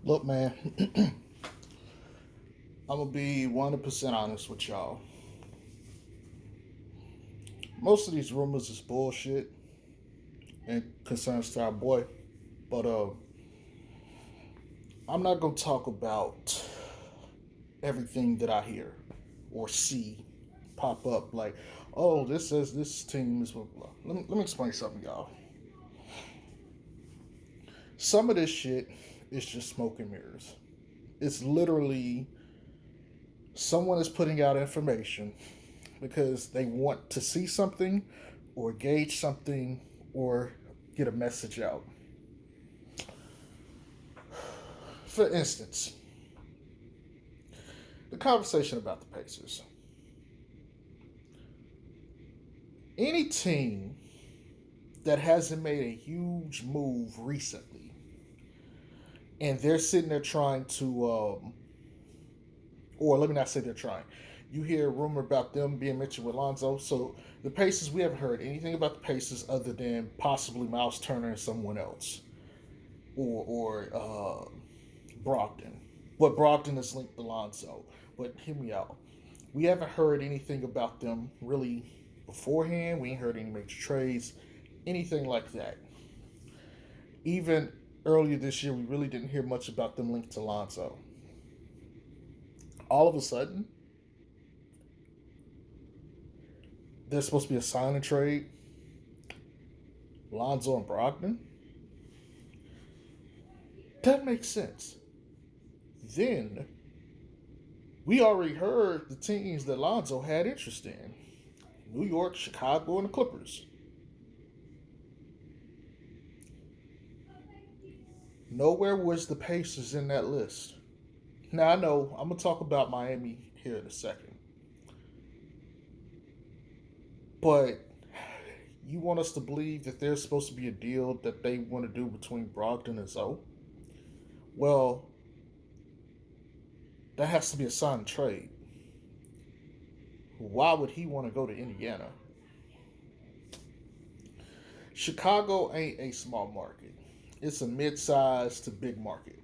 Look, man, I'm gonna be 100% honest with y'all. Most of these rumors is bullshit and concerns to our boy, but I'm not gonna talk about everything that I hear or see pop up. Like, oh, this says this team is blah blah. Let me explain something, y'all. Some of this shit is just smoke and mirrors. It's literally someone is putting out information because they want to see something or gauge something or get a message out. For instance, the conversation about the Pacers. Any team that hasn't made a huge move recently and they're sitting there trying to, or let me not say they're trying. You hear a rumor about them being mentioned with Lonzo. So the Pacers, we haven't heard anything about the Pacers other than possibly Miles Turner and someone else, or Brogdon. But Brogdon is linked to Lonzo. But hear me out. We haven't heard anything about them really beforehand. We ain't heard any major trades, anything like that. Even earlier this year, we really didn't hear much about them linked to Lonzo. All of a sudden, there's supposed to be a sign and trade. Lonzo and Brogdon. That makes sense. Then we already heard the teams that Lonzo had interest in: New York, Chicago, and the Clippers. Nowhere was the Pacers in that list. Now I know I'm gonna talk about Miami here in a second, but you want us to believe that there's supposed to be a deal that they want to do between Brogdon and Zoe? Well, that has to be a signed trade. Why would he want to go to Indiana? Chicago ain't a small market. It's a mid-sized to big market.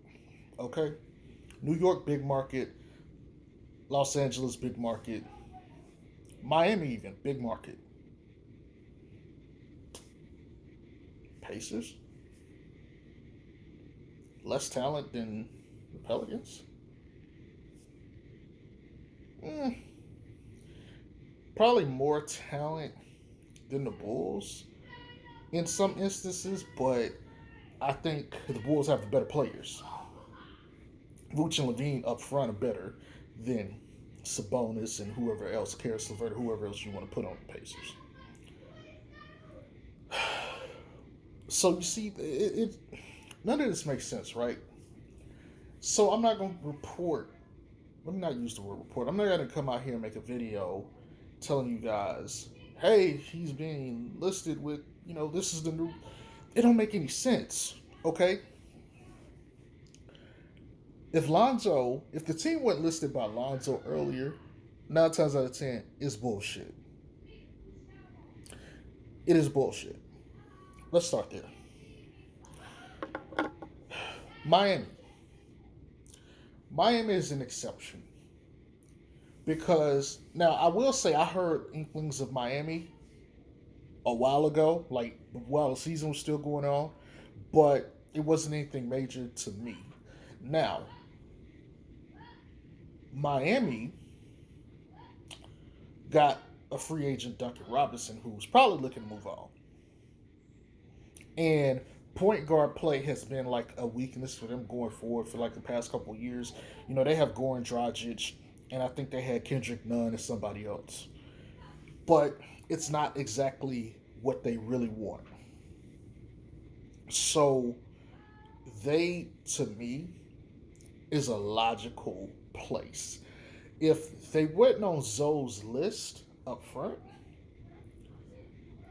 Okay? New York, big market. Los Angeles, big market. Miami, even, big market. Pacers, less talent than the Pelicans. Mm, probably more talent than the Bulls in some instances, but I think the Bulls have the better players. Vooch and Levine up front are better than Sabonis and whoever else, Karis LeVert, whoever else you want to put on the Pacers. So you see, none of this makes sense, right? So I'm not going to report. Let me not use the word report. I'm not going to come out here and make a video telling you guys, hey, he's being listed with, this is the new. It don't make any sense, okay? If the team went listed by Lonzo earlier, 9 times out of 10, it's bullshit. It is bullshit. Let's start there. Miami. Miami is an exception because now I will say I heard inklings of Miami a while ago, like while the season was still going on, but it wasn't anything major to me. Now, Miami got a free agent, Duncan Robinson, who's probably looking to move on. And point guard play has been like a weakness for them going forward for like the past couple of years. They have Goran Dragic, and I think they had Kendrick Nunn and somebody else. But it's not exactly what they really want. So they, to me, is a logical place. If they went on Zoe's list up front,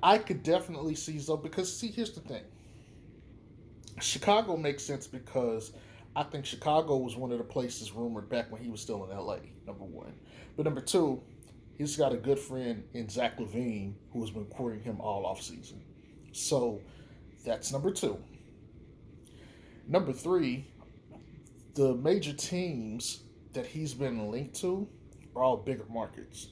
I could definitely see Zoe because see, here's the thing. Chicago makes sense because I think Chicago was one of the places rumored back when he was still in LA, number one. But number two, he's got a good friend in Zach LaVine who has been courting him all off season. So that's number two. Number three, The major teams that he's been linked to are all bigger markets.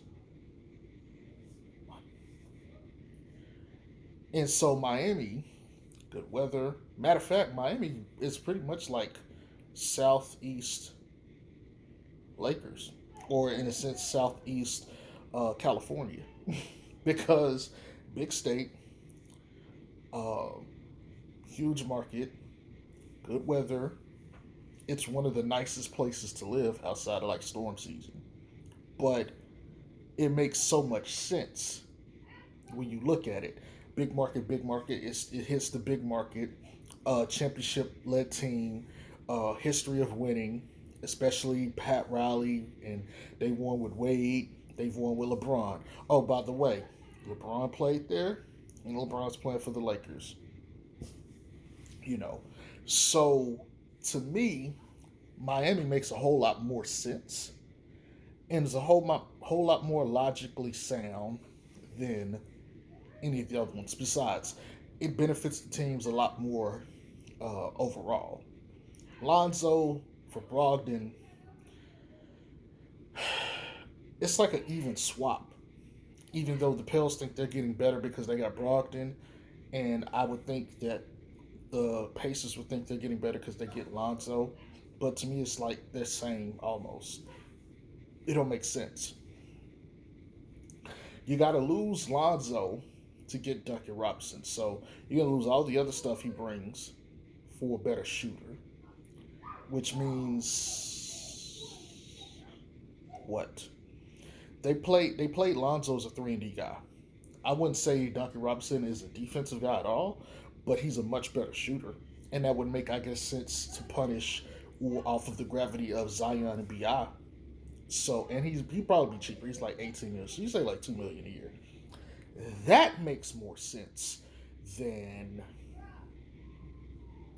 And so Miami, good weather. Matter of fact, Miami is pretty much like Southeast Lakers, or in a sense, Southeast California, because big state, uh, huge market, good weather. It's one of the nicest places to live outside of like storm season. But it makes so much sense when you look at it. Big market, big market. It hits the big market. Championship led team, history of winning, especially Pat Riley, and they won with Wade. They've won with LeBron. Oh, by the way, LeBron played there, and LeBron's playing for the Lakers. You know, so to me, Miami makes a whole lot more sense, and is a whole lot more logically sound than any of the other ones. Besides, it benefits the teams a lot more overall. Lonzo for Brogdon, it's like an even swap. Even though the Pels think they're getting better because they got Brogdon, and I would think that the Pacers would think they're getting better because they get Lonzo. But to me, it's like they're same almost. It don't make sense. You got to lose Lonzo to get Duncan Robinson. So you're gonna lose all the other stuff he brings for a better shooter, which means what? They played Lonzo as a 3-and-D guy. I wouldn't say Duncan Robinson is a defensive guy at all, but he's a much better shooter, and that would make, I guess, sense to punish off of the gravity of Zion and Bi. So, and he probably be cheaper. He's like 18 million. So you say like 2 million a year. That makes more sense than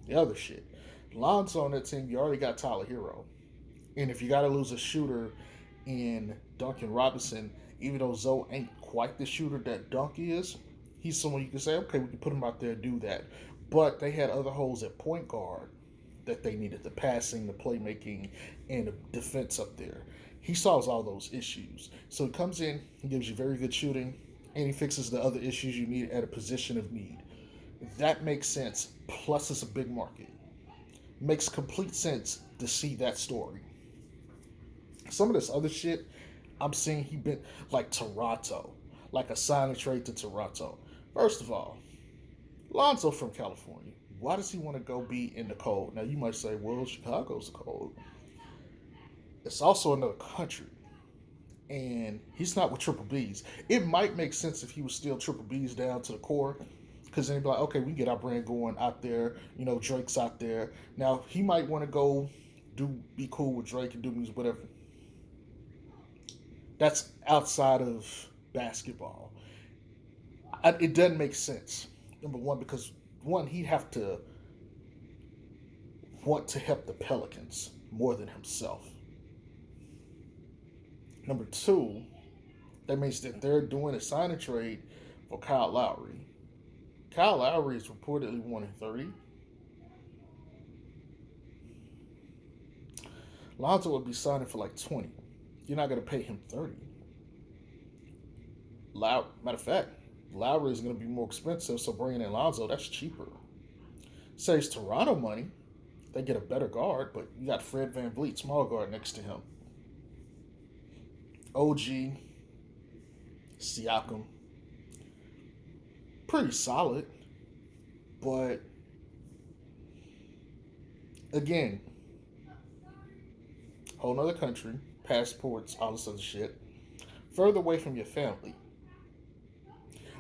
the other shit. Lonzo on that team, you already got Tyler Hero. And if you got to lose a shooter in Duncan Robinson, even though Zoe ain't quite the shooter that Dunk is, he's someone you can say, okay, we can put him out there and do that. But they had other holes at point guard that they needed, the passing, the playmaking, and the defense up there. He solves all those issues. So he comes in, he gives you very good shooting, and he fixes the other issues you need at a position of need. That makes sense. Plus, it's a big market. Makes complete sense to see that story. Some of this other shit I'm seeing, he been like Toronto, like a sign and trade to Toronto. First of all, Lonzo from California. Why does he want to go be in the cold? Now you might say, well, Chicago's cold. It's also another country, and he's not with Triple B's. It might make sense if he was still Triple B's down to the core, because then he'd be like, okay, we can get our brand going out there. You know, Drake's out there. Now he might want to go be cool with Drake and do music, whatever. That's outside of basketball. It doesn't make sense. Number one, because one, he'd have to want to help the Pelicans more than himself. Number two, that means that they're doing a sign and trade for Kyle Lowry. Kyle Lowry is reportedly wanting 30. Lonzo would be signing for like 20. You're not going to pay him 30. Matter of fact, Lowry is going to be more expensive, so bringing in Lonzo, that's cheaper. Saves Toronto money. They get a better guard, but you got Fred Van Vliet, small guard, next to him. OG, Siakam, pretty solid, but again, whole nother country, passports, all this other shit, further away from your family.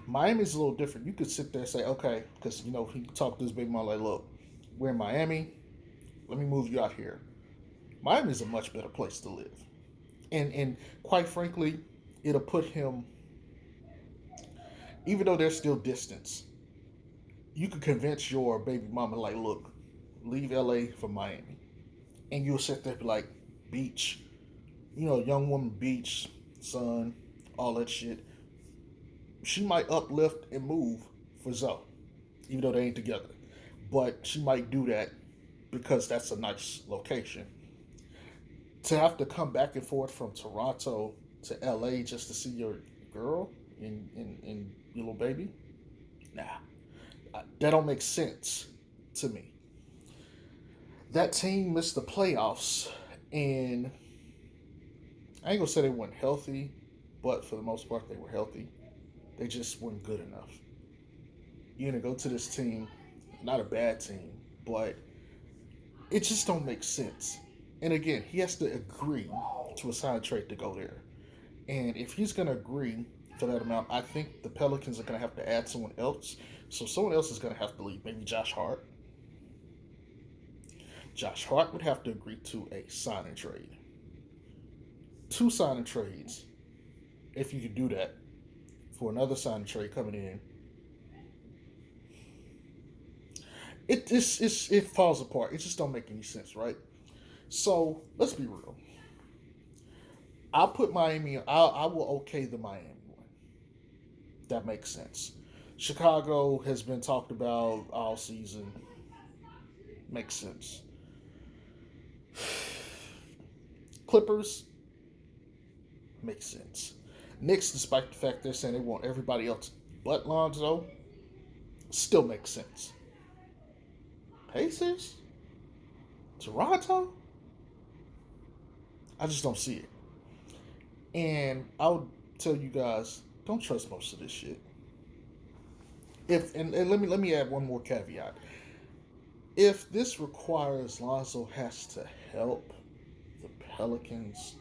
Miami's a little different. You could sit there and say, okay, because you know he talked to his big mom like, look, we're in Miami. Let me move you out here. Miami is a much better place to live, and quite frankly, it'll put him. Even though there's still distance, you could convince your baby mama like, look, leave LA for Miami, and you'll sit there and be like, beach, you know, young woman, beach, sun, all that shit. She might uplift and move for Zoe, even though they ain't together. But she might do that because that's a nice location. To have to come back and forth from Toronto to LA just to see your girl and your little baby, nah, that don't make sense to me. That team missed the playoffs, and I ain't gonna say they weren't healthy, but for the most part they were healthy. They just weren't good enough. You're gonna go to this team, not a bad team, but it just don't make sense. And again, he has to agree to a sign trade to go there. And if he's gonna agree for that amount, I think the Pelicans are gonna have to add someone else. So someone else is gonna have to leave. Maybe Josh Hart. Josh Hart would have to agree to a sign and trade. Two sign and trades, if you could do that, for another sign and trade coming in. It falls apart. It just don't make any sense, right? So let's be real. I'll put Miami. I will okay the Miami one. That makes sense. Chicago has been talked about all season. Makes sense. Clippers makes sense. Knicks, despite the fact they're saying they want everybody else but Lonzo, still makes sense. Pacers, Toronto, I just don't see it. And I would tell you guys, don't trust most of this shit. If and let me add one more caveat. If this requires Lonzo has to help the Pelicans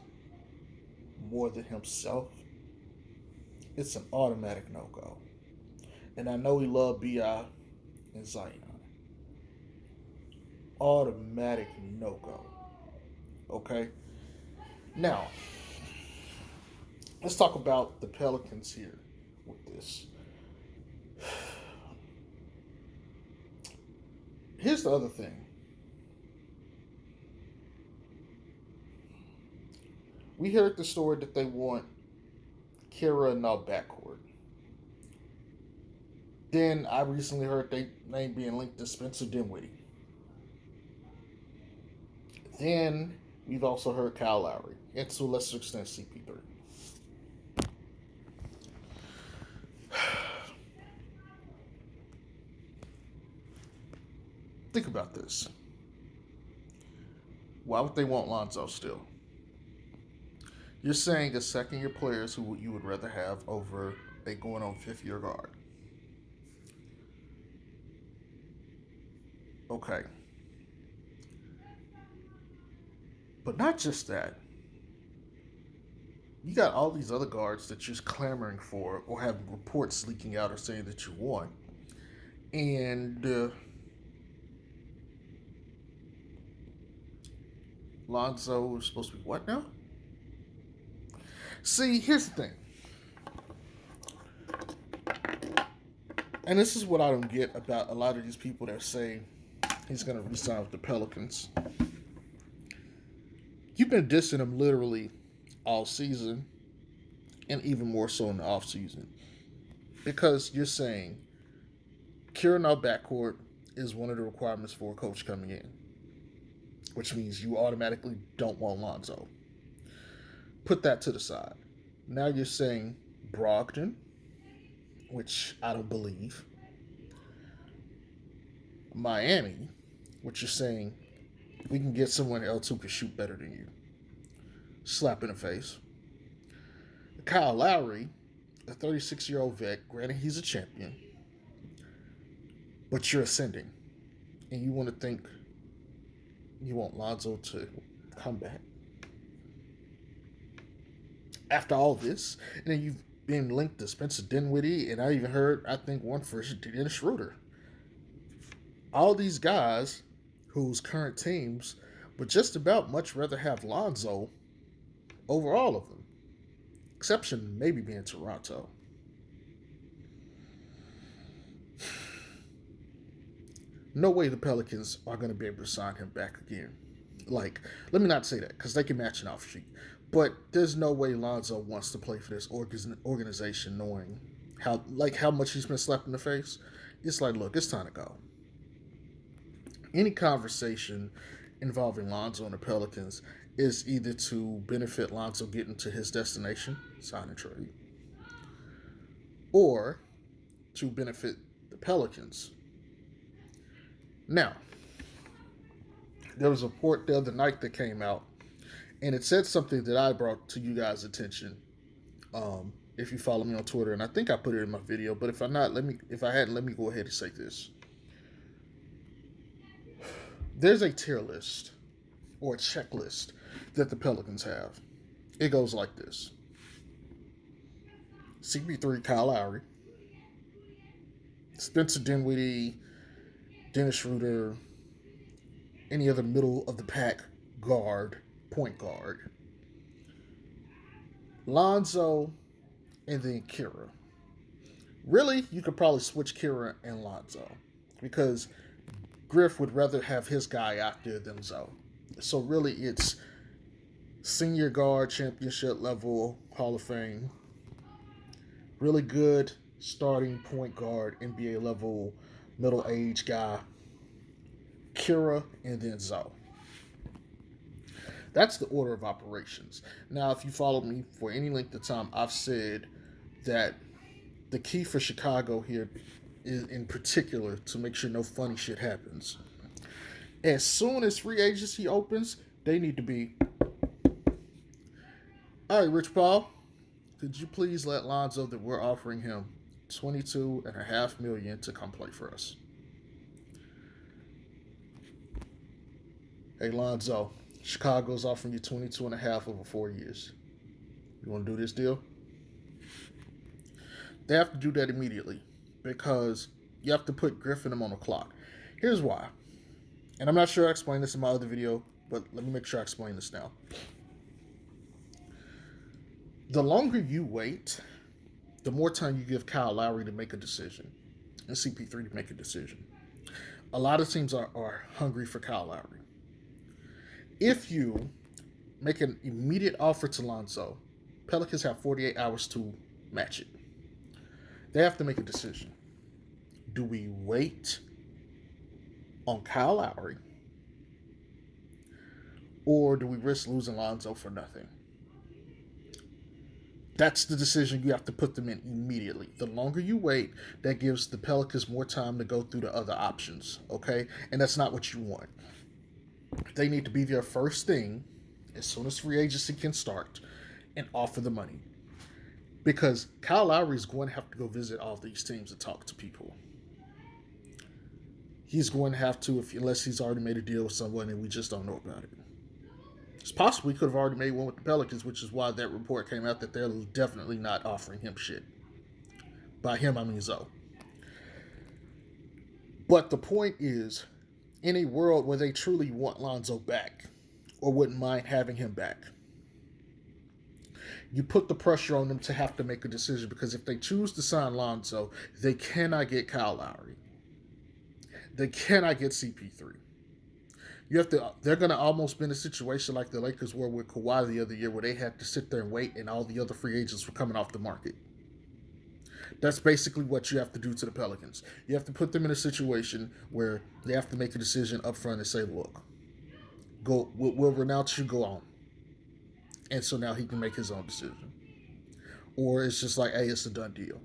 more than himself, it's an automatic no go. And I know he loved Bi and Zion. Automatic no go. Okay. Now let's talk about the Pelicans here with this. Here's the other thing. We heard the story that they want Kira in our backcourt. Then I recently heard they name being linked to Spencer Dinwiddie. Then we've also heard Kyle Lowry, and to a lesser extent CP3. Think about this. Why would they want Lonzo still? You're saying a second year players who you would rather have over a going on fifth year guard. Okay. But not just that. You got all these other guards that you're clamoring for or have reports leaking out or saying that you want. And Lonzo is supposed to be what now? See, here's the thing. And this is what I don't get about a lot of these people that say he's going to resign with the Pelicans. You've been dissing him literally all season and even more so in the offseason. Because you're saying Kieran our backcourt is one of the requirements for a coach coming in, which means you automatically don't want Lonzo. Put that to the side. Now you're saying Brogdon, which I don't believe. Miami, which you're saying we can get someone else who can shoot better than you. Slap in the face. Kyle Lowry, a 36-year-old vet, granted he's a champion, but you're ascending. And you want to think you want Lonzo to come back. After all this, and then you've been linked to Spencer Dinwiddie, and I even heard, I think, one for Dennis Schroeder. All these guys whose current teams would just about much rather have Lonzo over all of them. Exception maybe being Toronto. No way the Pelicans are going to be able to sign him back again. Like, let me not say that, because they can match an off sheet. But there's no way Lonzo wants to play for this organization knowing how much he's been slapped in the face. It's like, look, it's time to go. Any conversation involving Lonzo and the Pelicans is either to benefit Lonzo getting to his destination, sign and trade, or to benefit the Pelicans. Now, there was a report the other night that came out, and it said something that I brought to you guys' attention. If you follow me on Twitter, and I think I put it in my video, but if I'm not, if I hadn't, let me go ahead and say this. There's a tier list or a checklist that the Pelicans have. It goes like this: CP3, Kyle Lowry, Spencer Dinwiddie, Dennis Schroeder, any other middle of the pack guard, point guard, Lonzo, and then Kira. Really, you could probably switch Kira and Lonzo because Griff would rather have his guy out there than Zoe. So really, it's senior guard, championship level, Hall of Fame, really good starting point guard, NBA level, middle age guy, Kira, and then Zoe. That's the order of operations. Now, if you follow me for any length of time, I've said that the key for Chicago here is, in particular, to make sure no funny shit happens. As soon as free agency opens, they need to be, all right, Rich Paul, could you please let Lonzo that we're offering him $22.5 million to come play for us? Hey, Lonzo, Chicago's offering you 22.5 over 4 years. You want to do this deal? They have to do that immediately because you have to put Griffin on the clock. Here's why. And I'm not sure I explained this in my other video, but let me make sure I explain this now. The longer you wait, the more time you give Kyle Lowry to make a decision and CP3 to make a decision. A lot of teams are hungry for Kyle Lowry. If you make an immediate offer to Lonzo, Pelicans have 48 hours to match it. They have to make a decision. Do we wait on Kyle Lowry, or do we risk losing Lonzo for nothing? That's the decision you have to put them in immediately. The longer you wait, that gives the Pelicans more time to go through the other options, okay? And that's not what you want. They need to be their first thing as soon as free agency can start and offer the money. Because Kyle Lowry is going to have to go visit all these teams and talk to people. He's going to have to, unless he's already made a deal with someone and we just don't know about it. It's possible he could have already made one with the Pelicans, which is why that report came out that they're definitely not offering him shit. By him, I mean Zoe. But the point is, in a world where they truly want Lonzo back, or wouldn't mind having him back, you put the pressure on them to have to make a decision, because if they choose to sign Lonzo, they cannot get Kyle Lowry. They cannot get CP3. They're going to almost be in a situation like the Lakers were with Kawhi the other year, where they had to sit there and wait and all the other free agents were coming off the market. That's basically what you have to do to the Pelicans. You have to put them in a situation where they have to make a decision up front and say, look, we'll renounce you, go on. And so now he can make his own decision. Or it's just like, hey, it's a done deal.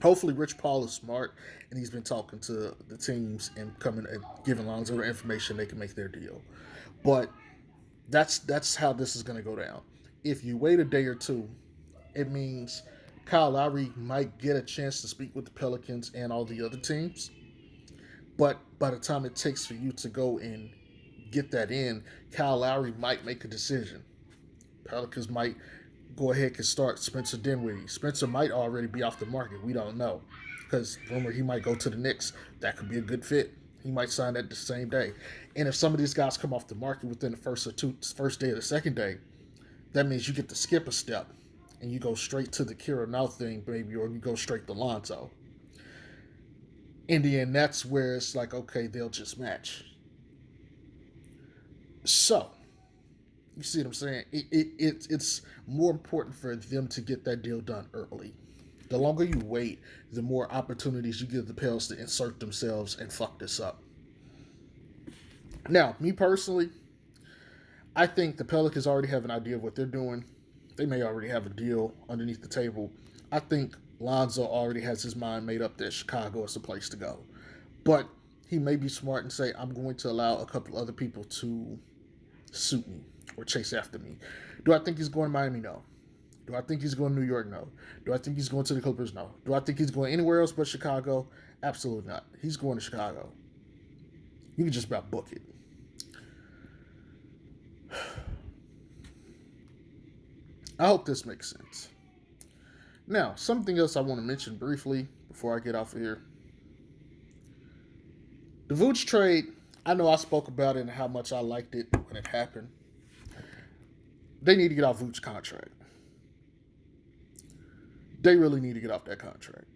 Hopefully Rich Paul is smart and he's been talking to the teams and coming and giving Lonzo the information they can make their deal. But that's how this is going to go down. If you wait a day or two, it means Kyle Lowry might get a chance to speak with the Pelicans and all the other teams. But by the time it takes for you to go and get that in, Kyle Lowry might make a decision. Pelicans might go ahead and start Spencer Dinwiddie. Spencer might already be off the market. We don't know. Because rumor he might go to the Knicks. That could be a good fit. He might sign that the same day. And if some of these guys come off the market within the first day or the second day, that means you get to skip a step and you go straight to the Kira now thing, baby, or you go straight to Lonzo. In the end, that's where it's like, okay, they'll just match. So, you see what I'm saying? It's more important for them to get that deal done early. The longer you wait, the more opportunities you give the Pels to insert themselves and fuck this up. Now, me personally, I think the Pelicans already have an idea of what they're doing. They may already have a deal underneath the table. I think Lonzo already has his mind made up that Chicago is the place to go. But he may be smart and say, I'm going to allow a couple other people to suit me or chase after me. Do I think he's going to Miami? No. Do I think he's going to New York? No. Do I think he's going to the Clippers? No. Do I think he's going anywhere else but Chicago? Absolutely not. He's going to Chicago. You can just about book it. I hope this makes sense. Now, something else I want to mention briefly before I get off of here. The Vooch trade, I know I spoke about it and how much I liked it when it happened. They need to get off Vooch's contract. They really need to get off that contract.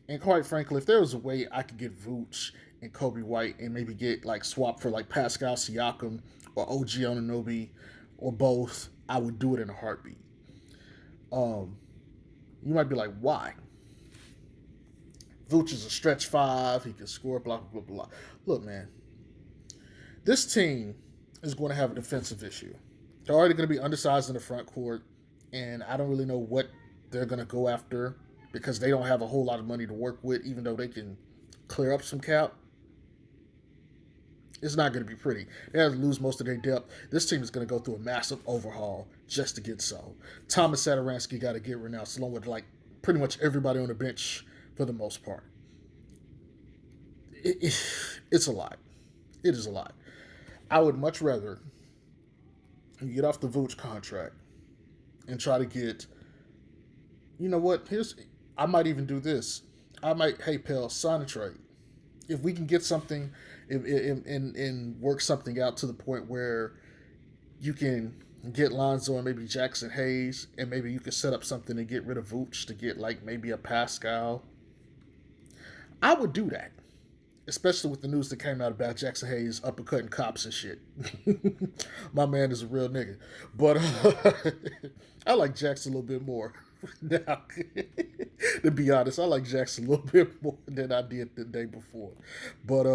And quite frankly, if there was a way I could get Vooch and Kobe White and maybe get like swap for like Pascal Siakam or OG Anunoby or both, I would do it in a heartbeat. Um, you might be like, why? Vooch is a stretch five. He can score, blah, blah, blah, blah. Look, man, this team is going to have a defensive issue. They're already going to be undersized in the front court, and I don't really know what they're going to go after because they don't have a whole lot of money to work with, even though they can clear up some cap. It's not going to be pretty. They have to lose most of their depth. This team is going to go through a massive overhaul just to get so. Thomas Satoransky got to get renounced, along with like pretty much everybody on the bench for the most part. It's a lot. It is a lot. I would much rather get off the Vooch contract and try to get. You know what? I might even do this. I might, hey, Pell, sign a trade. If we can get something and work something out to the point where you can get Lonzo and maybe Jackson Hayes, and maybe you can set up something to get rid of Vooch to get like maybe a Pascal. I would do that, especially with the news that came out about Jackson Hayes uppercutting cops and shit. My man is a real nigga, but I like Jackson a little bit more. Now, to be honest, I like Jackson a little bit more than I did the day before. But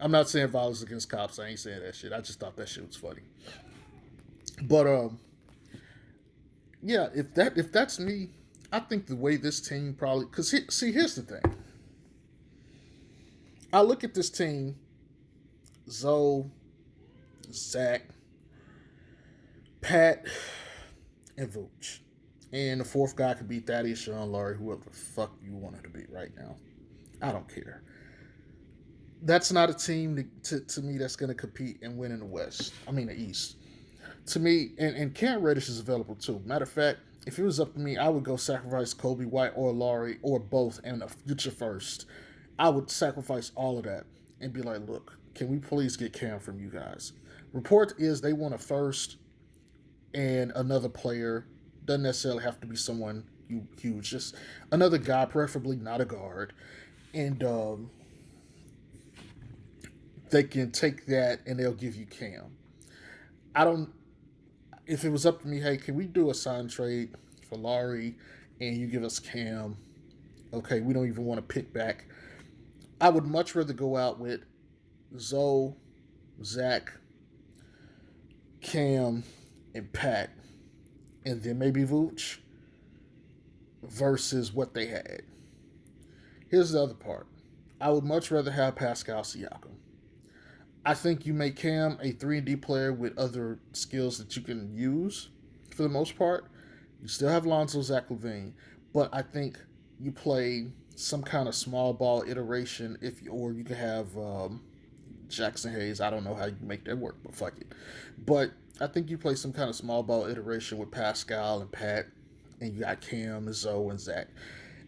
I'm not saying violence against cops. I ain't saying that shit. I just thought that shit was funny. But yeah, if that's me, I think the way this team probably see here's the thing. I look at this team, Zoe, Zach, Pat, and Vooch. And the fourth guy could be Thaddeus Sean Laurie, whoever the fuck you want it to be right now. I don't care. That's not a team to me that's going to compete and win in the West. I mean, the East. To me, and Cam Reddish is available too. Matter of fact, if it was up to me, I would go sacrifice Kobe White or Laurie or both and a future first. I would sacrifice all of that and be like, look, can we please get Cam from you guys? Report is they want a first and another player. Doesn't necessarily have to be someone huge, just another guy, preferably not a guard. And they can take that and they'll give you Cam. I don't. If it was up to me, hey, can we do a sign trade for Laurie and you give us Cam? Okay, we don't even want to pick back. I would much rather go out with Zoe, Zach, Cam, and Pat, and then maybe Vooch versus what they had. Here's the other part. I would much rather have Pascal Siakam. I think you make Cam a 3-and-D player with other skills that you can use for the most part. You still have Lonzo, Zach LaVine, but I think you play some kind of small ball iteration or you can have Jackson Hayes. I don't know how you make that work, but fuck it. But I think you play some kind of small ball iteration with Pascal and Pat, and you got Cam, Zoe, and Zach.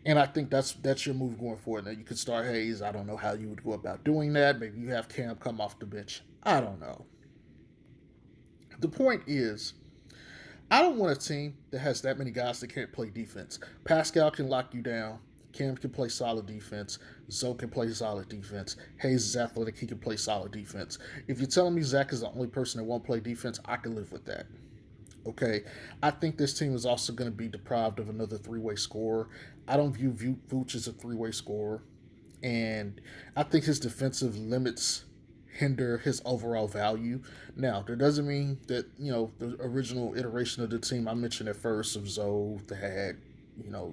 And I think that's your move going forward. Now you could start Hayes. I don't know how you would go about doing that. Maybe you have Cam come off the bench. I don't know. The point is, I don't want a team that has that many guys that can't play defense. Pascal can lock you down. Cam can play solid defense. Zoe can play solid defense. Hayes is athletic. He can play solid defense. If you're telling me Zach is the only person that won't play defense, I can live with that. Okay, I think this team is also going to be deprived of another three-way scorer. I don't view Vooch as a three-way scorer, and I think his defensive limits hinder his overall value. Now, that doesn't mean that, the original iteration of the team I mentioned at first of Zoe, Thad,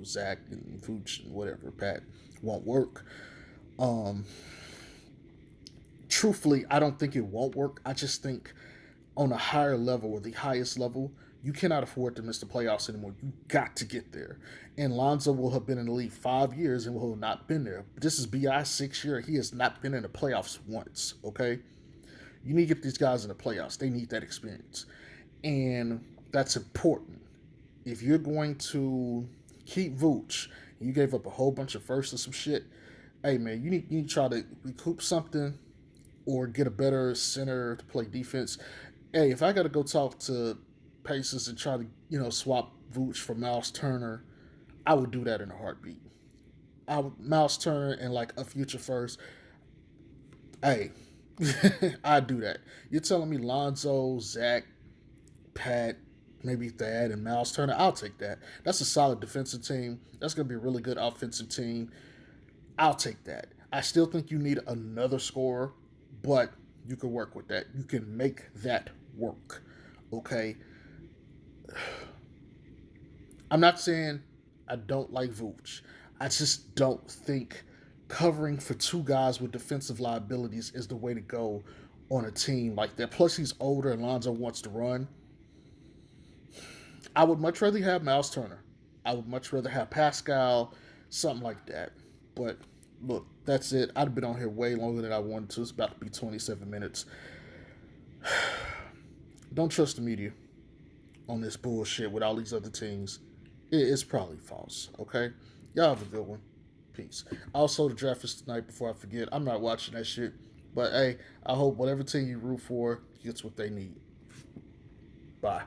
Zach and Vooch and whatever, Pat, won't work. Um, Truthfully, I don't think it won't work. I just think on a higher level or the highest level, you cannot afford to miss the playoffs anymore. You got to get there. And Lonzo will have been in the league 5 years and will have not been there. This is BI's 6th year. He has not been in the playoffs once. Okay, you need to get these guys in the playoffs. They need that experience, and that's important. If you're going to keep Vooch, you gave up a whole bunch of firsts and some shit. Hey man, you need to try to recoup something or get a better center to play defense. Hey, if I got to go talk to Pacers and try to swap Vooch for Miles Turner, I would do that in a heartbeat. Miles Turner and like a future first. Hey, I'd do that. You're telling me Lonzo, Zach, Pat, maybe Thad, and Miles Turner? I'll take that. That's a solid defensive team. That's going to be a really good offensive team. I'll take that. I still think you need another scorer, but you can work with that. You can make that work. Okay. I'm not saying I don't like Vooch. I just don't think covering for two guys with defensive liabilities is the way to go on a team like that. Plus, he's older and Lonzo wants to run. I would much rather have Miles Turner. I would much rather have Pascal, something like that. But look, that's it. I've been on here way longer than I wanted to. It's about to be 27 minutes. Don't trust the media on this bullshit with all these other teams. It's probably false, okay? Y'all have a good one. Peace. Also, the draft is tonight before I forget. I'm not watching that shit. But hey, I hope whatever team you root for gets what they need. Bye.